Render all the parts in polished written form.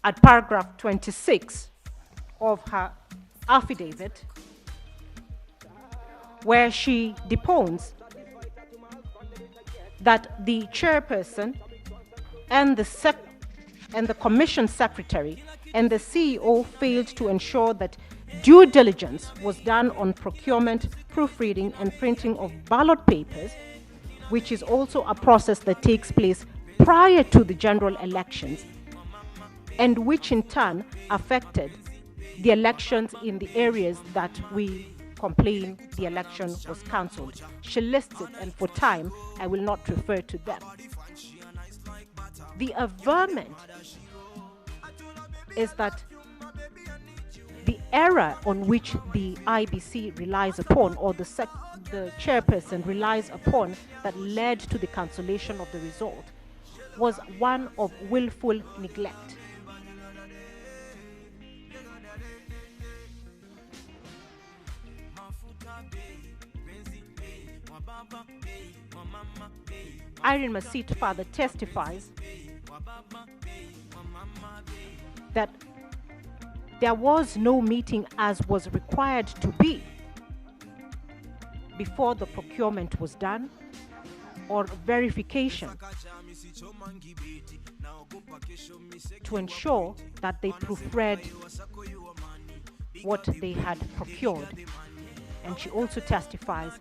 at paragraph 26 of her affidavit, where she deposed that the chairperson and the commission secretary and the CEO failed to ensure that due diligence was done on procurement, proofreading, and printing of ballot papers, which is also a process that takes place prior to the general elections, and which in turn affected the elections in the areas that we complain the election was cancelled. She lists it, and for time, I will not refer to them. The averment is that the error on which the IBC relies upon, or the chairperson relies upon, that led to the cancellation of the result was one of willful neglect. Irene Masit further testifies that there was no meeting as was required to be before the procurement was done, or verification to ensure that they proofread what they had procured. And she also testifies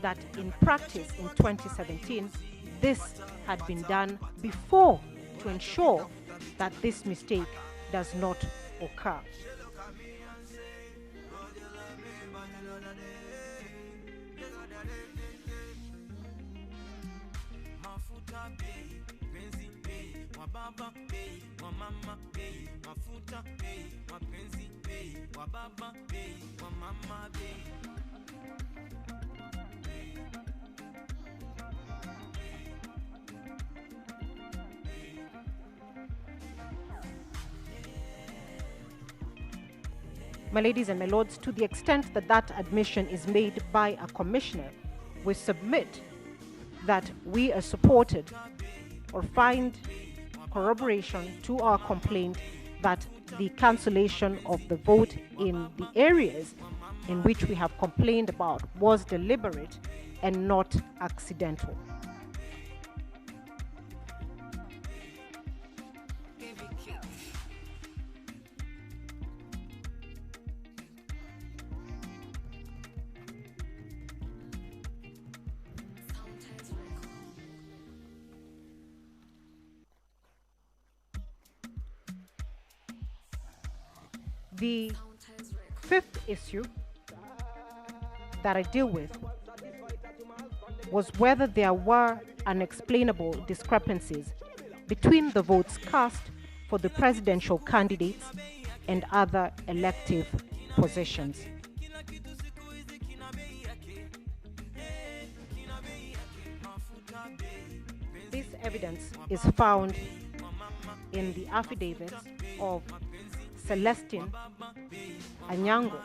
that in practice in 2017, this had been done before to ensure that this mistake does not occur. My ladies and my lords, to the extent that that admission is made by a commissioner, we submit that we are supported or find corroboration to our complaint that the cancellation of the vote in the areas in which we have complained about was deliberate and not accidental. The fifth issue that I deal with was whether there were unexplainable discrepancies between the votes cast for the presidential candidates and other elective positions. This evidence is found in the affidavits of Celestine Anyango,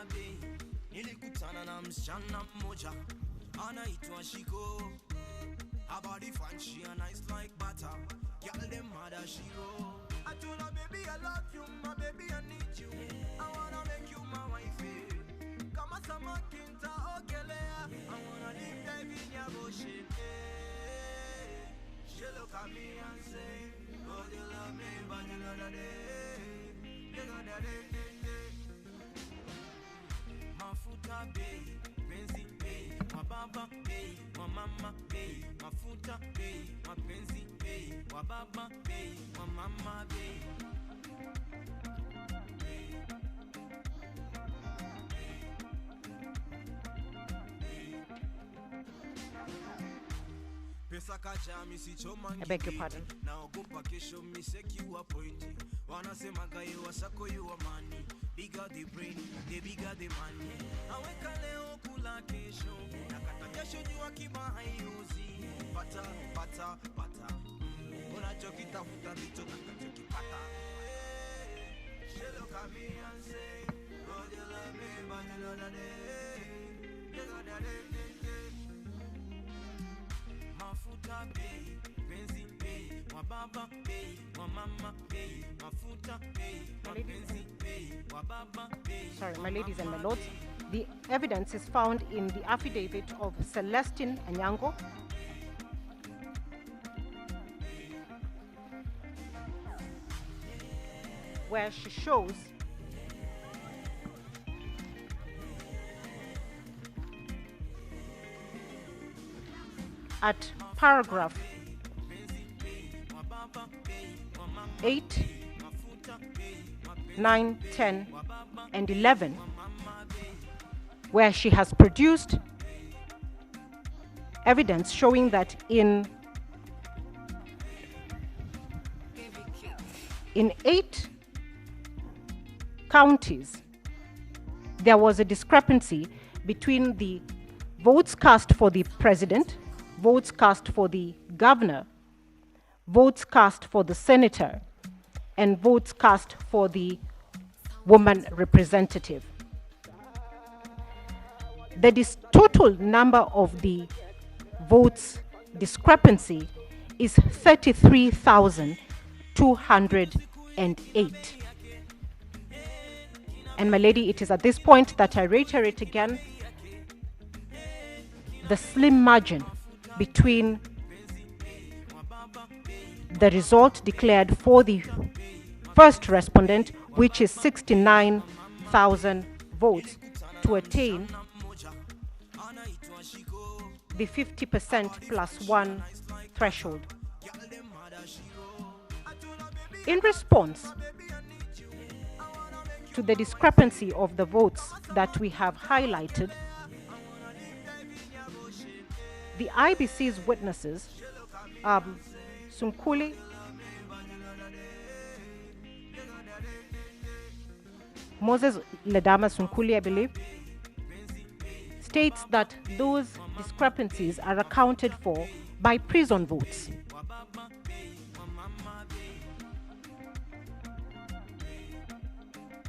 I beg your pardon. Bigger the brain, the bigger the money. Aweka leo kula kesho. Nakata jasho jua kimahayuzi. Pata. Unachokitafuta ndicho utakachokipata. She look at me and say, oh, you love me, but you know that Mafuta pay, benzi pay, wababa pay, wamama pay, mafuta pay, My ladies and my lords, the evidence is found in the affidavit of Celestine Anyango, where she shows at paragraph 8, 9, 10, and 11, where she has produced evidence showing that in 8 counties, there was a discrepancy between the votes cast for the president, votes cast for the governor, votes cast for the senator, and votes cast for the woman representative. The total number of the votes discrepancy is 33,208. And my lady, it is at this point that I reiterate again the slim margin between the result declared for the first respondent, which is 69,000 votes, to attain the 50% plus 1 threshold. In response to the discrepancy of the votes that we have highlighted, the IBC's witnesses, Sunkuli, Moses Ledama Sunkuli, I believe, states that those discrepancies are accounted for by prison votes.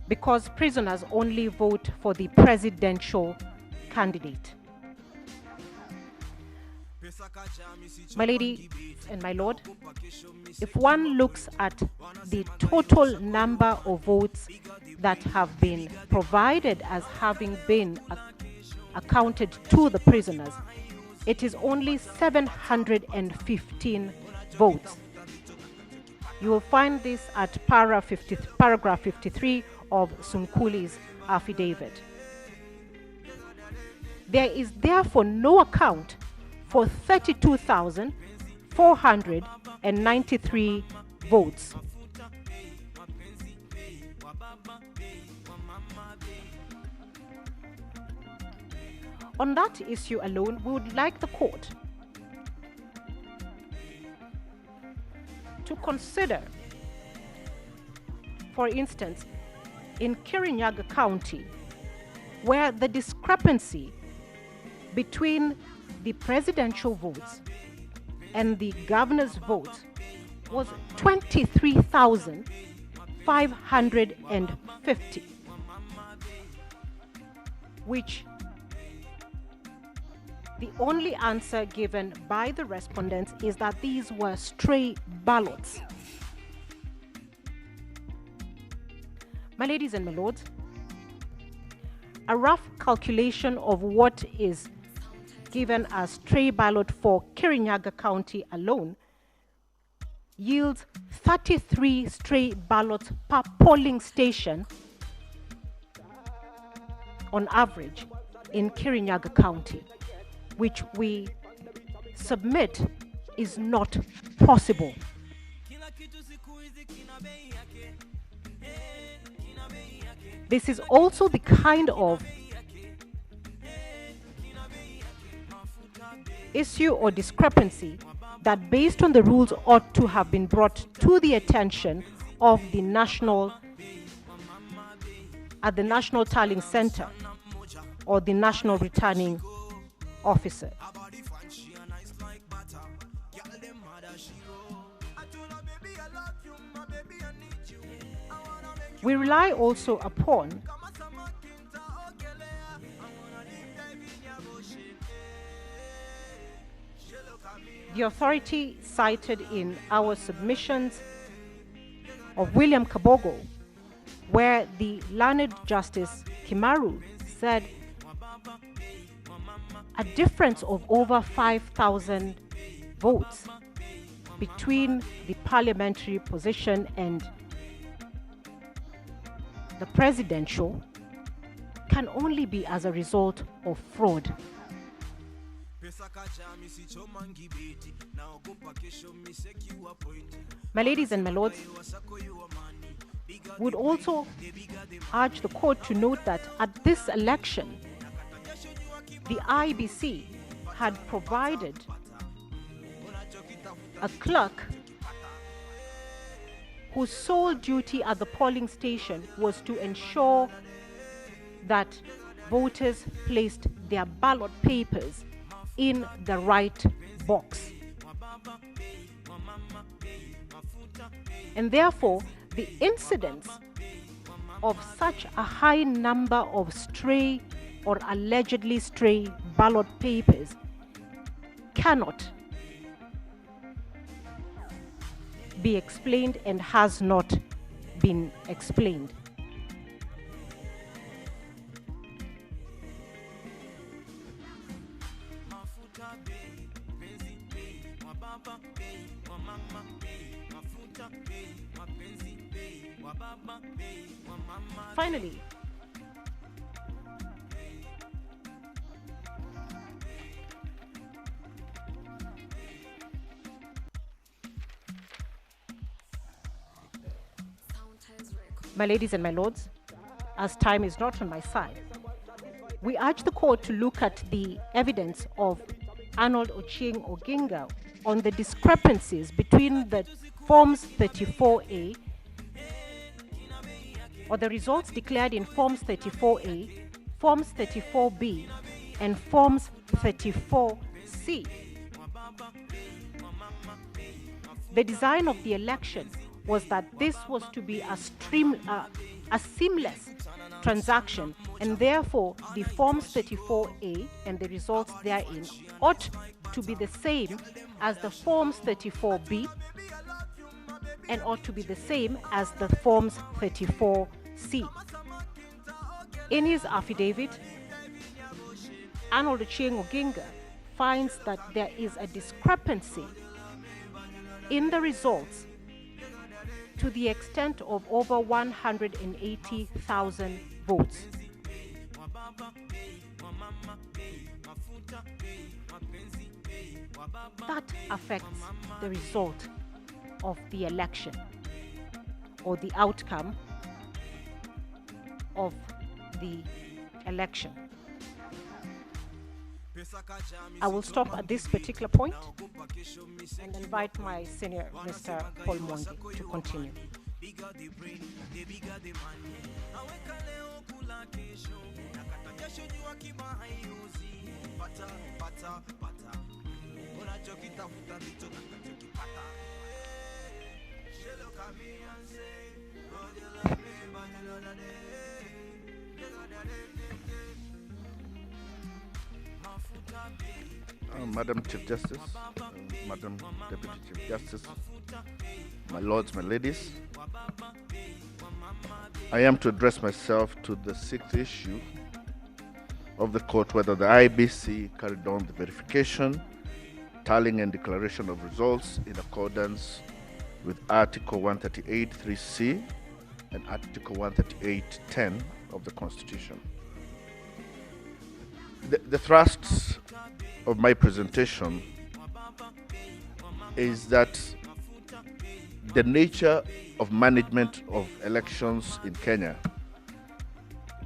Because prisoners only vote for the presidential candidate. My lady and my lord, if one looks at the total number of votes that have been provided as having been accounted to the prisoners, it is only 715 votes. You will find this at paragraph 53 of Sunkuli's affidavit. There is therefore no account for 32,493 votes. On that issue alone, we would like the court to consider, for instance, in Kirinyaga County, where the discrepancy between the presidential votes and the governor's votes was 23,550, which the only answer given by the respondents is that these were stray ballots. My ladies and my lords, a rough calculation of what is given as stray ballot for Kirinyaga County alone yields 33 stray ballots per polling station on average in Kirinyaga County, which we submit is not possible. This is also the kind of issue or discrepancy that, based on the rules, ought to have been brought to the attention of the National Tallying Center or the National Returning Officer. We rely also upon the authority cited in our submissions of William Kabogo, where the learned Justice Kimaru said a difference of over 5,000 votes between the parliamentary position and the presidential can only be as a result of fraud. My ladies and my lords, would also urge the court to note that at this election, the IBC had provided a clerk whose sole duty at the polling station was to ensure that voters placed their ballot papers in the right box. And therefore, the incidence of such a high number of stray or allegedly stray ballot papers cannot be explained and has not been explained. Finally, my ladies and my lords, as time is not on my side, we urge the court to look at the evidence of Arnold Ochieng Oginga on the discrepancies between the Forms 34A or the results declared in Forms 34A, Forms 34B, and Forms 34C. The design of the election was that this was to be a seamless transaction, and therefore the Forms 34A and the results therein ought to be the same as the Forms 34B and ought to be the same as the Forms 34C. In his affidavit, Arnold Ochieng Oginga finds that there is a discrepancy in the results to the extent of over 180,000 votes. That affects the result of the election or the outcome of the election. I will stop at this particular point and invite my senior, Mr. Paul Mwangi, to continue. Madam Chief Justice, Madam Deputy Chief Justice, my lords, my ladies, I am to address myself to the sixth issue of the court, whether the IBC carried on the verification, tallying and declaration of results in accordance with Article 138(3)(c) and Article 138(10) of the Constitution. The thrust of my presentation is that the nature of management of elections in Kenya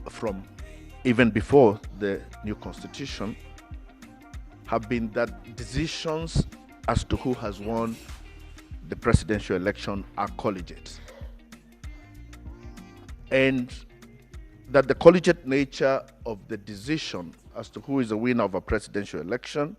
from even before the new constitution have been that decisions as to who has won the presidential election are collegiate, and that the collegiate nature of the decision as to who is the winner of a presidential election